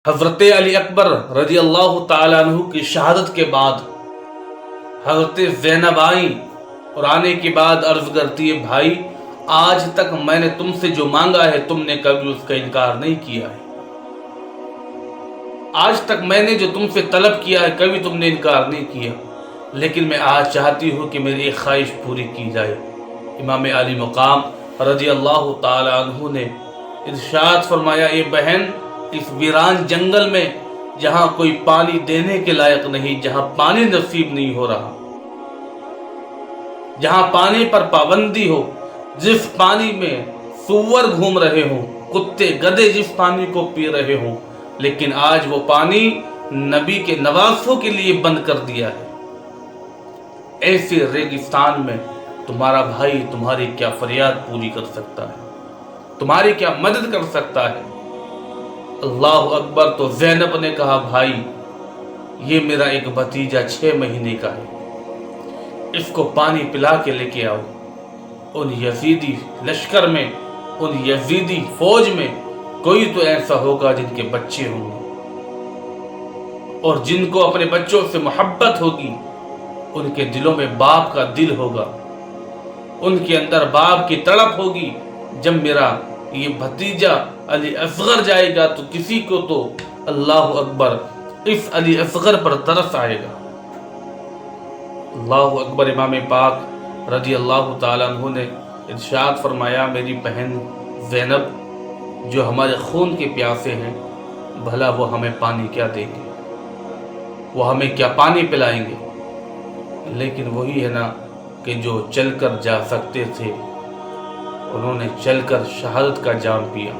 حضرت علی اکبر رضی اللہ تعالیٰ عنہ کی شہادت کے بعد حضرت زینب آئیں اور آنے کے بعد عرض کرتی ہے، بھائی آج تک میں نے تم سے جو مانگا ہے تم نے کبھی اس کا انکار نہیں کیا ہے، آج تک میں نے جو تم سے طلب کیا ہے کبھی تم نے انکار نہیں کیا، لیکن میں آج چاہتی ہوں کہ میری ایک خواہش پوری کی جائے۔ امام علی مقام رضی اللہ تعالی عنہ نے ارشاد فرمایا، اے بہن، اس ویران جنگل میں جہاں کوئی پانی دینے کے لائق نہیں، جہاں پانی نصیب نہیں ہو رہا، جہاں پانی پر پابندی ہو، جس پانی میں سور گھوم رہے ہوں، کتے گدھے جس پانی کو پی رہے ہوں، لیکن آج وہ پانی نبی کے نواسوں کے لیے بند کر دیا ہے، ایسے ریگستان میں تمہارا بھائی تمہاری کیا فریاد پوری کر سکتا ہے، تمہاری کیا مدد کر سکتا ہے؟ اللہ اکبر۔ تو زینب نے کہا، بھائی یہ میرا ایک بھتیجا 6 مہینے کا ہے، اس کو پانی پلا کے لے کے آؤ۔ ان یزیدی لشکر میں، ان یزیدی فوج میں کوئی تو ایسا ہوگا جن کے بچے ہوں گے اور جن کو اپنے بچوں سے محبت ہوگی، ان کے دلوں میں باپ کا دل ہوگا، ان کے اندر باپ کی تڑپ ہوگی۔ جب میرا یہ بھتیجا علی اصغر جائے گا تو کسی کو تو اللہ اکبر اس علی اصغر پر ترس آئے گا۔ اللہ اکبر۔ امام پاک رضی اللہ تعالیٰ عنہ نے ارشاد فرمایا، میری بہن زینب جو ہمارے خون کے پیاسے ہیں، بھلا وہ ہمیں پانی کیا دیں گے، وہ ہمیں کیا پانی پلائیں گے؟ لیکن وہی ہے نا کہ جو چل کر جا سکتے تھے انہوں نے چل کر شہادت کا جام پیا،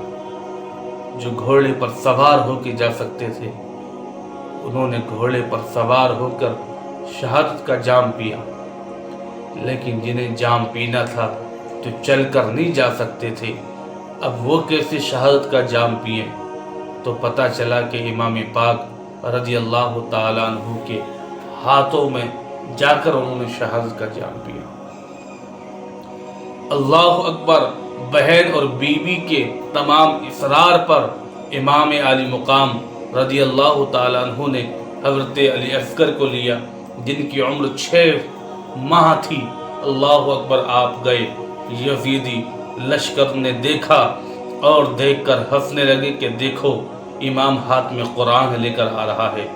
جو گھوڑے پر سوار ہو کے جا سکتے تھے انہوں نے گھوڑے پر سوار ہو کر شہادت کا جام پیا، لیکن جنہیں جام پینا تھا تو چل کر نہیں جا سکتے تھے، اب وہ کیسے شہادت کا جام پیے؟ تو پتہ چلا کہ امام پاک رضی اللہ تعالیٰ عنہ کے ہاتھوں میں جا کر انہوں نے شہادت کا جام پیا۔ اللہ اکبر۔ بہن اور بیوی کے تمام اصرار پر امام علی مقام رضی اللہ تعالیٰ عنہ نے حضرت علی اصغر کو لیا، جن کی عمر 6 ماہ تھی۔ اللہ اکبر۔ آپ گئے، یزیدی لشکر نے دیکھا اور دیکھ کر ہنسنے لگے کہ دیکھو امام ہاتھ میں قرآن لے کر آ رہا ہے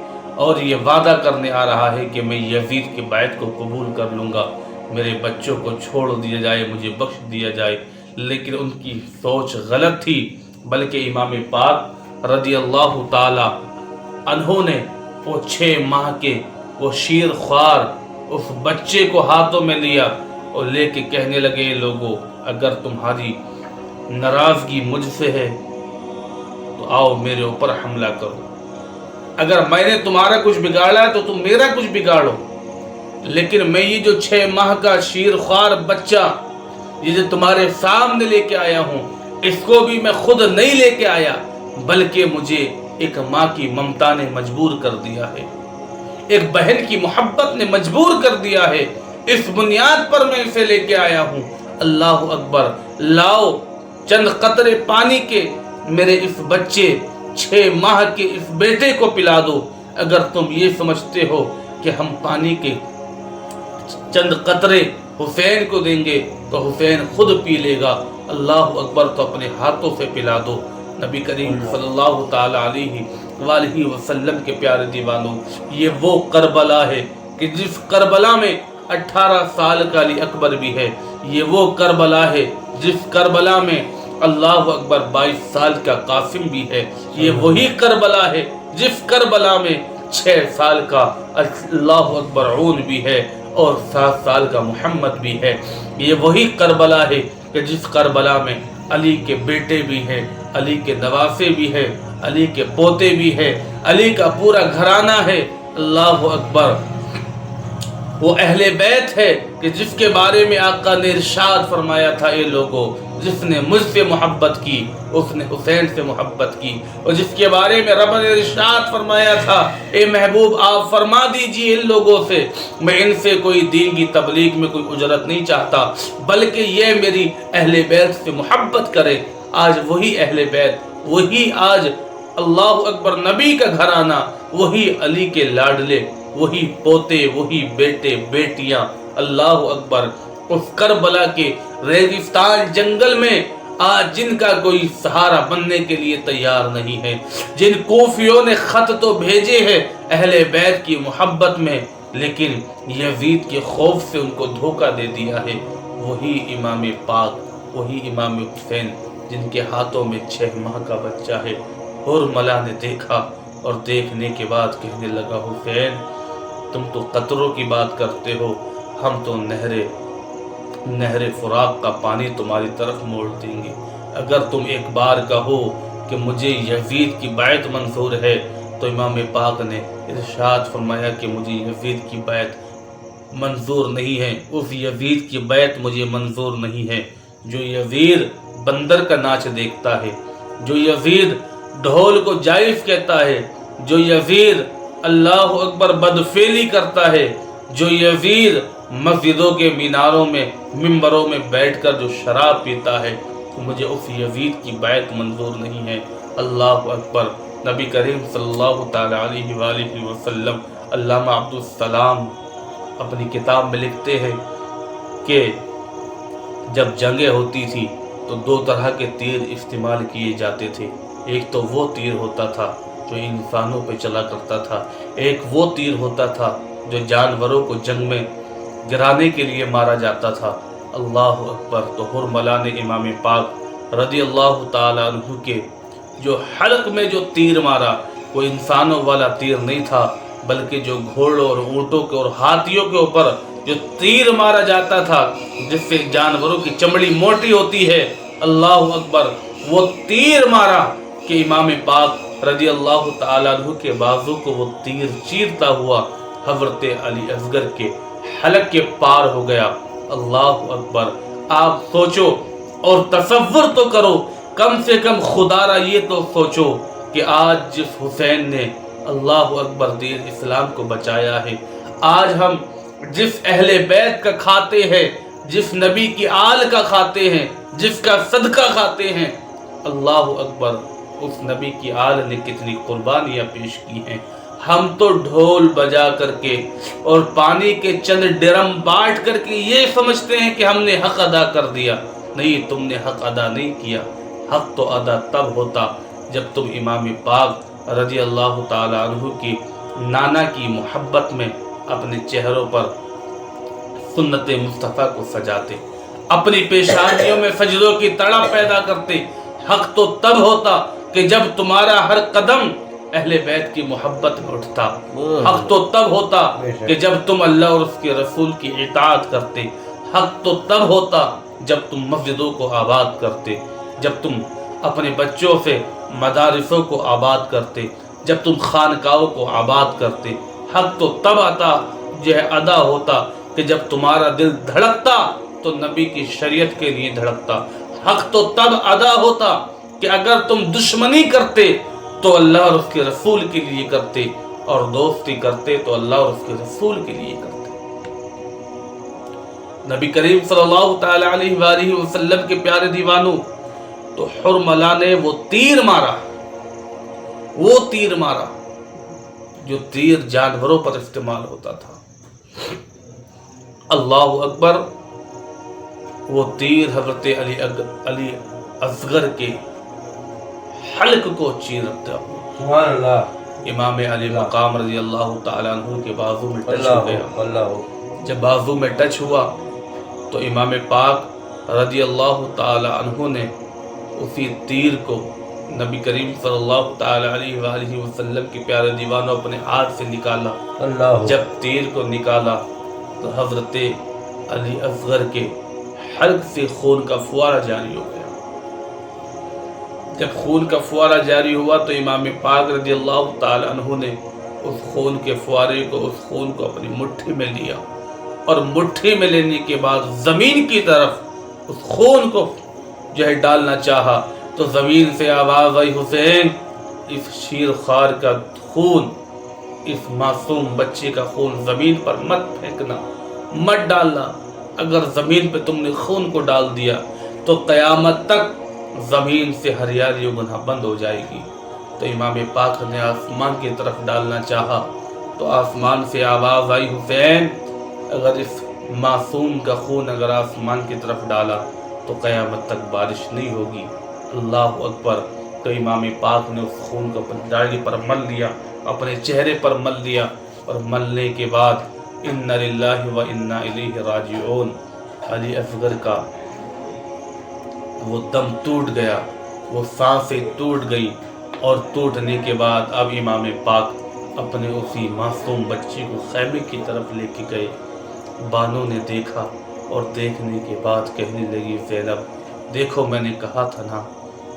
اور یہ وعدہ کرنے آ رہا ہے کہ میں یزید کی بیعت کو قبول کر لوں گا، میرے بچوں کو چھوڑ دیا جائے، مجھے بخش دیا جائے۔ لیکن ان کی سوچ غلط تھی، بلکہ امام پاک رضی اللہ تعالی عنہ نے وہ 6 ماہ کے وہ شیر خوار اس بچے کو ہاتھوں میں لیا اور لے کے کہنے لگے، لوگو اگر تمہاری ناراضگی مجھ سے ہے تو آؤ میرے اوپر حملہ کرو، اگر میں نے تمہارا کچھ بگاڑا ہے تو تم میرا کچھ بگاڑو، لیکن میں یہ جو 6 ماہ کا شیر خوار بچہ یہ جو تمہارے سامنے لے کے آیا ہوں، اس کو بھی میں خود نہیں لے کے آیا، بلکہ مجھے ایک ماں کی ممتا نے مجبور کر دیا ہے، ایک بہن کی محبت نے مجبور کر دیا ہے، اس بنیاد پر میں اسے لے کے آیا ہوں۔ اللہ اکبر۔ لاؤ چند قطرے پانی کے میرے اس بچے 6 ماہ کے اس بیٹے کو پلا دو، اگر تم یہ سمجھتے ہو کہ ہم پانی کے چند قطرے حسین کو دیں گے تو حسین خود پی لے گا، اللہ اکبر، تو اپنے ہاتھوں سے پلا دو۔ نبی کریم صلی اللہ تعالی علیہ وآلہ وسلم کے پیارے دیوانوں، یہ وہ کربلا ہے کہ جس کربلا میں 18 سال کا علی اکبر بھی ہے، یہ وہ کربلا ہے جس کربلا میں اللہ اکبر 22 سال کا قاسم بھی ہے، یہ وہی کربلا ہے جس کربلا میں 6 سال کا اللہ اکبر عون بھی ہے اور 7 سال کا محمد بھی ہے، یہ وہی کربلا ہے کہ جس کربلا میں علی کے بیٹے بھی ہیں، علی کے نواسے بھی ہیں، علی کے پوتے بھی ہیں، علی کا پورا گھرانہ ہے۔ اللہ اکبر۔ وہ اہل بیت ہے کہ جس کے بارے میں آقا نے ارشاد فرمایا تھا، اے لوگوں جس نے مجھ سے محبت کی اس نے حسین سے محبت کی، اور جس کے بارے میں رب نے ارشاد فرمایا تھا، اے محبوب آپ فرما دیجئے ان لوگوں سے میں ان سے کوئی دین کی تبلیغ میں کوئی اجرت نہیں چاہتا، بلکہ یہ میری اہل بیت سے محبت کرے۔ آج وہی اہل بیت، وہی آج اللہ اکبر، نبی کا گھرانہ، وہی علی کے لاڈلے، وہی پوتے، وہی بیٹے بیٹیاں، اللہ اکبر، اس کربلا کے ریگستان جنگل میں آج جن کا کوئی سہارا بننے کے لیے تیار نہیں ہے، جن کوفیوں نے خط تو بھیجے ہیں اہل بیت کی محبت میں، لیکن یزید کے خوف سے ان کو دھوکہ دے دیا ہے، وہی امام پاک، وہی امام حسین جن کے ہاتھوں میں 6 ماہ کا بچہ ہے، ہرملا نے دیکھا اور دیکھنے کے بعد کہنے لگا حسین تم تو قطروں کی بات کرتے ہو، ہم تو نہر فراق کا پانی تمہاری طرف موڑ دیں گے، اگر تم ایک بار کہو کہ مجھے یزید کی بیعت منظور ہے، تو امام پاک نے ارشاد فرمایا کہ مجھے یزید کی بیعت منظور نہیں ہے، اس یزید کی بیعت مجھے منظور نہیں ہے جو یزید بندر کا ناچ دیکھتا ہے، جو یزید ڈھول کو جائز کہتا ہے، جو یزید اللہ اکبر بدفعلی کرتا ہے، جو یزید مسجدوں کے میناروں میں منبروں میں بیٹھ کر جو شراب پیتا ہے، تو مجھے اس یزید کی بیعت منظور نہیں ہے۔ اللہ اکبر۔ نبی کریم صلی اللہ تعالی علیہ وآلہ وسلم، علامہ عبدالسلام اپنی کتاب میں لکھتے ہیں کہ جب جنگیں ہوتی تھی تو 2 طرح کے تیر استعمال کیے جاتے تھے، ایک تو وہ تیر ہوتا تھا جو انسانوں پہ چلا کرتا تھا، ایک وہ تیر ہوتا تھا جو جانوروں کو جنگ میں گرانے کے لیے مارا جاتا تھا۔ اللہ اکبر۔ تو ہرملا نے امام پاک رضی اللہ تعالیٰ عنہ کے جو حلق میں جو تیر مارا وہ انسانوں والا تیر نہیں تھا، بلکہ جو گھوڑوں اور اونٹوں کے اور ہاتھیوں کے اوپر جو تیر مارا جاتا تھا جس سے جانوروں کی چمڑی موٹی ہوتی ہے، اللہ اکبر، وہ تیر مارا کہ امام پاک رضی اللہ تعالیٰ عنہ کے بازو کو وہ تیر چیرتا ہوا حضرت علی اصغر کے حلق کے پار ہو گیا۔ اللہ اکبر۔ آپ سوچو اور تصور تو کرو، کم سے کم خدا را یہ تو سوچو کہ آج جس حسین نے اللہ اکبر دین اسلام کو بچایا ہے، آج ہم جس اہل بیت کا کھاتے ہیں، جس نبی کی آل کا کھاتے ہیں، جس کا صدقہ کھاتے ہیں، اللہ اکبر، اس نبی کی آل نے کتنی قربانیاں پیش کی ہیں۔ ہم تو ڈھول بجا کر کے اور پانی کے چند ڈرم بانٹ کر کے یہ سمجھتے ہیں کہ ہم نے حق ادا کر دیا۔ نہیں، تم نے حق ادا نہیں کیا۔ حق تو ادا تب ہوتا جب تم امام پاک رضی اللہ تعالیٰ عنہ کی نانا کی محبت میں اپنے چہروں پر سنت مصطفیٰ کو سجاتے، اپنی پیشانیوں میں سجدوں کی تڑپ پیدا کرتے۔ حق تو تب ہوتا کہ جب تمہارا ہر قدم اہل بیت کی محبت میں اٹھتا۔ حق تو تب ہوتا کہ جب تم اللہ اور اس کے رسول کی اطاعت کرتے۔ حق تو تب ہوتا جب تم مسجدوں کو آباد کرتے، جب تم اپنے بچوں سے مدارسوں کو آباد کرتے، جب تم خانقاہوں کو آباد کرتے۔ حق تو تب ادا ہوتا کہ جب تمہارا دل دھڑکتا تو نبی کی شریعت کے لیے دھڑکتا۔ حق تو تب ادا ہوتا کہ اگر تم دشمنی کرتے تو اللہ اور اس کے رسول کے لیے کرتے، اور دوستی کرتے تو اللہ اور اس کے رسول کے لیے کرتے۔ نبی کریم صلی اللہ تعالی علیہ وآلہ وسلم کے پیارے دیوانوں، تو حرملا نے وہ تیر مارا جو تیر جانوروں پر استعمال ہوتا تھا۔ اللہ اکبر۔ وہ تیر حضرت علی اصغر کے حلق کو چیرتا ہوا سبحان اللہ امام علی مقام رضی اللہ تعالیٰ عنہ کے بازو میں ٹچ ہو گیا۔ جب بازو میں ٹچ ہوا تو امام پاک رضی اللہ تعالیٰ عنہ نے اسی تیر کو نبی کریم صلی اللہ تعالیٰ علیہ وآلہ وسلم کے پیارے دیوانوں اپنے ہاتھ سے نکالا۔ جب تیر کو نکالا تو حضرت علی اصغر کے حلق سے خون کا فوارہ جاری ہو گیا۔ جب خون کا فوارہ جاری ہوا تو امام پاک رضی اللہ تعالیٰ عنہ نے اس خون کے فوارے کو، اس خون کو اپنی مٹھی میں لیا، اور مٹھی میں لینے کے بعد زمین کی طرف اس خون کو ڈالنا چاہا تو زمین سے آواز آئی، حسین، اس شیر خوار کا خون، اس معصوم بچے کا خون زمین پر مت پھینکنا، مت ڈالنا۔ اگر زمین پہ تم نے خون کو ڈال دیا تو قیامت تک زمین سے ہریالی و گناہ بند ہو جائے گی۔ تو امام پاک نے آسمان کی طرف ڈالنا چاہا تو آسمان سے آواز آئی، حسین اگر اس معصوم کا خون اگر آسمان کی طرف ڈالا تو قیامت تک بارش نہیں ہوگی۔ اللہ اکبر۔ تو امام پاک نے اس خون کو اپنی داڑھی پر مل لیا، اپنے چہرے پر مل لیا، اور ملنے کے بعد انا للہ و انا الیہ راجعون، علی اصغر کا وہ دم ٹوٹ گیا، وہ سانسیں ٹوٹ گئی، اور ٹوٹنے کے بعد اب امام پاک اپنے اسی معصوم بچے کو خیمے کی طرف لے کے گئے۔ بانو نے دیکھا اور دیکھنے کے بعد کہنے لگی، زینب دیکھو میں نے کہا تھا نا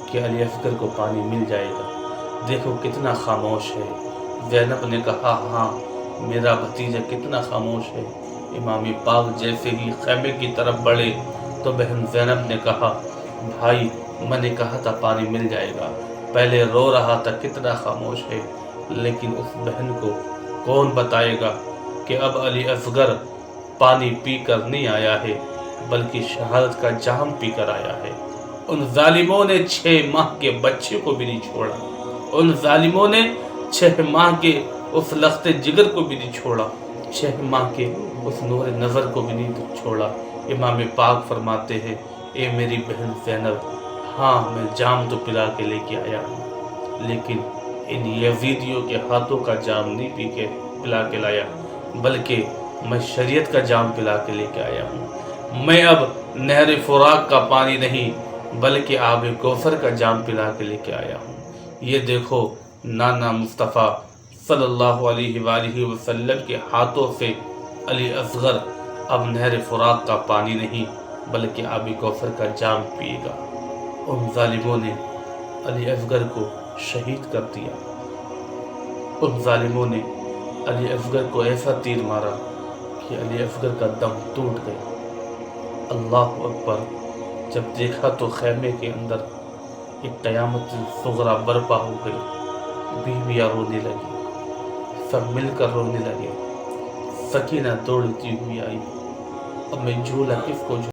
کہ علی اصغر کو پانی مل جائے گا، دیکھو کتنا خاموش ہے۔ زینب نے کہا ہاں میرا بھتیجا کتنا خاموش ہے۔ امام پاک جیسے ہی خیمے کی طرف بڑھے تو بہن زینب نے کہا، بھائی میں نے کہا تھا پانی مل جائے گا، پہلے رو رہا تھا کتنا خاموش ہے، لیکن اس بہن کو کون بتائے گا کہ اب علی اصغر پانی پی کر نہیں آیا ہے بلکہ شہادت کا جام پی کر آیا ہے۔ ان ظالموں نے 6 ماہ کے بچے کو بھی نہیں چھوڑا، ان ظالموں نے 6 ماہ کے اس لخت جگر کو بھی نہیں چھوڑا، 6 ماہ کے اس نور نظر کو بھی نہیں چھوڑا۔ امام پاک فرماتے ہیں، اے میری بہن زینب، ہاں میں جام تو پلا کے لے کے آیا ہوں، لیکن ان یزیدیوں کے ہاتھوں کا جام نہیں پلا کے لایا، بلکہ میں شریعت کا جام پلا کے لے کے آیا ہوں۔ میں اب نہر فراق کا پانی نہیں بلکہ آب کوثر کا جام پلا کے لے کے آیا ہوں۔ یہ دیکھو نانا مصطفیٰ صلی اللہ علیہ وآلہ وسلم کے ہاتھوں سے علی اصغر اب نہر فراق کا پانی نہیں بلکہ آب کوثر کا جام پیے گا۔ ان ظالموں نے علی اصغر کو شہید کر دیا، ان ظالموں نے علی اصغر کو ایسا تیر مارا کہ علی اصغر کا دم ٹوٹ گیا۔ اللہ اکبر۔ جب دیکھا تو خیمے کے اندر ایک قیامت صغریٰ برپا ہو گئی، بیویاں رونے لگی، سب مل کر رونے لگے۔ سکینہ دوڑتی ہوئی آئی، اب میں جھولا کس کو